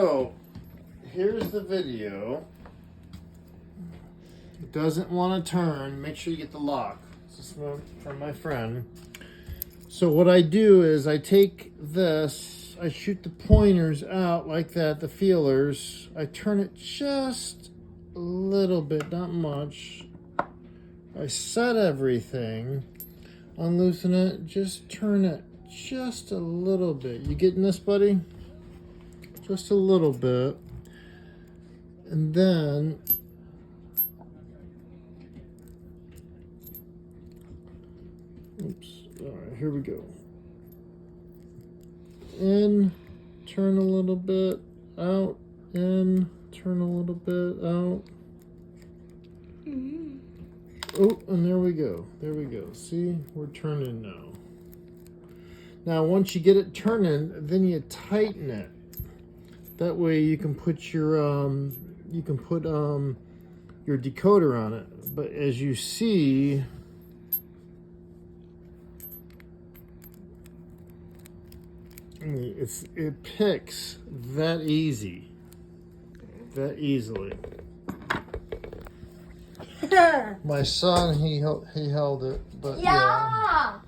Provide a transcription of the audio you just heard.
So, here's the video. It doesn't want to turn. Make sure you get the lock. This is from my friend. So what I do is I take this, I shoot the pointers out like that, the feelers. I turn it just a little bit, not much. I set everything, unloosen it, just turn it just a little bit. You getting this, buddy? Just a little bit. And then oops, all right, here we go. In, turn a little bit, out, in, turn a little bit, out. Oh, and there we go. There we go. See, we're turning now. Now, once you get it turning, then you tighten it. That way you can put your your decoder on it. But as you see, it picks that easily. My son, he held it, but yeah.